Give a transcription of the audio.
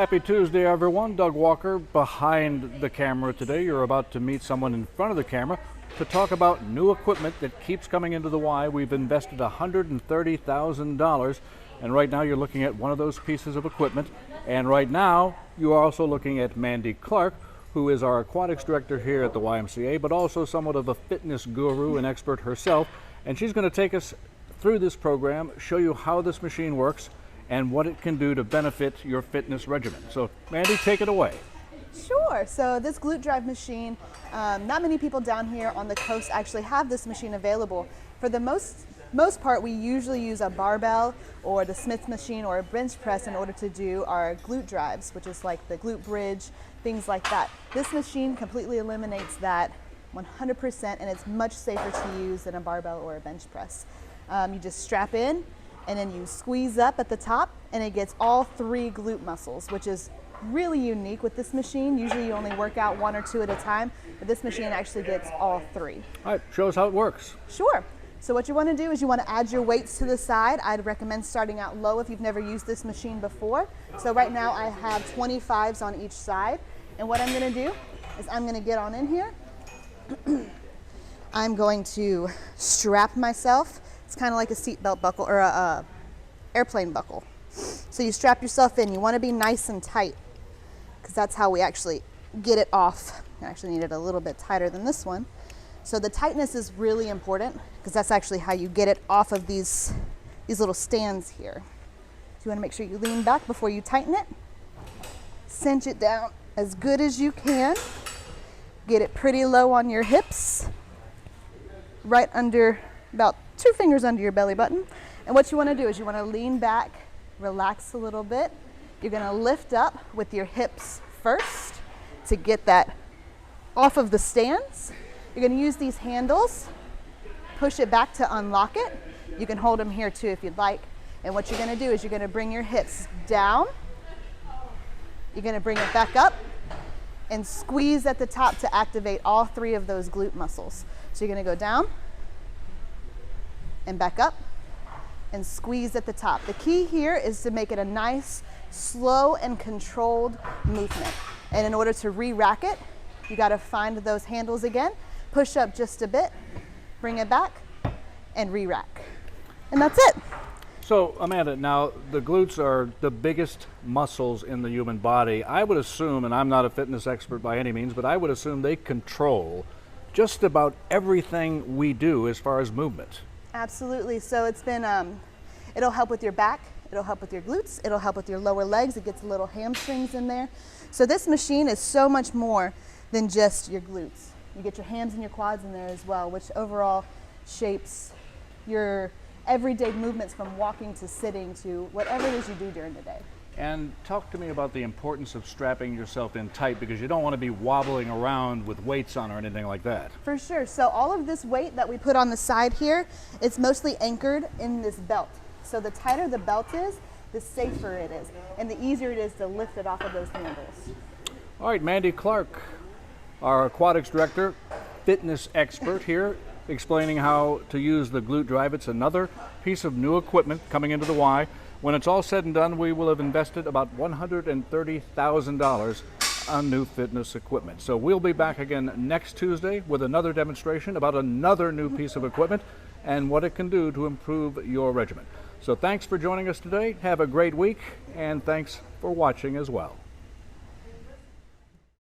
Happy Tuesday, everyone. Doug Walker behind the camera today. You're about to meet someone in front of the camera to talk about new equipment that keeps coming into the Y. We've invested $130,000, and right now you're looking at one of those pieces of equipment. And right now you are also looking at Mandy Clark, who is our aquatics director here at the YMCA, but also somewhat of a fitness guru and expert herself. And she's going to take us through this program, show you how this machine works, and what it can do to benefit your fitness regimen. So, Mandy, take it away. Sure. So this glute drive machine, not many people down here on the coast actually have this machine available. For the most part, we usually use a barbell or the Smith machine or a bench press in order to do our glute drives, which is like the glute bridge, things like that. This machine completely eliminates that 100%, and it's much safer to use than a barbell or a bench press. You just strap in, and then you squeeze up at the top, and it gets all three glute muscles, which is really unique with this machine. Usually you only work out one or two at a time, but this machine actually gets all three. All right, show us how it works. Sure. So what you want to do is you want to add your weights to the side. I'd recommend starting out low if you've never used this machine before. So right now I have 25s on each side, and what I'm going to do is I'm going to get on in here. I'm going to strap myself. It's kind of like a seatbelt buckle or a airplane buckle. So you strap yourself in. You want to be nice and tight because that's how we actually get it off. I actually need it a little bit tighter than this one. So the tinghtness is really important because that's actually how you get it off of these little stands here. So you want to make sure you lean back before you tighten it. Cinch it down as good as you can. Get it pretty low on your hips, right under about 2 fingers under your belly button. And what you want to do is you want to lean back, relax a little bit. You're going to lift up with your hips first to get that off of the stands. You're going to use these handles, push it back to unlock it. You can hold them here too if you'd like. And what you're going to do is you're going to bring your hips down. You're going to bring it back up and squeeze at the top to activate all three of those glute muscles. So you're going to go down and back up and squeeze at the top. The key here is to make it a nice, slow and controlled movement. And in order to re-rack it, you got to find those handles again, push up just a bit, bring it back, and re-rack. And that's it. So, Amanda, now the glutes are the biggest muscles in the human body. I would assume, and I'm not a fitness expert by any means, but I would assume they control just about everything we do as far as movement. Absolutely. So it's been, it'll help with your back, it'll help with your glutes, it'll help with your lower legs, it gets little hamstrings in there. So this machine is so much more than just your glutes. You get your hams and your quads in there as well, which overall shapes your everyday movements from walking to sitting to whatever it is you do during the day. And talk to me about the importance of strapping yourself in tight, because you don't want to be wobbling around with weights on or anything like that. For sure. So all of this weight that we put on the side here, it's mostly anchored in this belt. So the tighter the belt is, the safer it is, and the easier it is to lift it off of those handles. All right, Mandy Clark, our aquatics director, fitness expert here, explaining how to use the glute drive. It's another piece of new equipment coming into the Y. When it's all said and done, we will have invested about $130,000 on new fitness equipment. So we'll be back again next Tuesday with another demonstration about another new piece of equipment and what it can do to improve your regimen. So thanks for joining us today. Have a great week, and thanks for watching as well.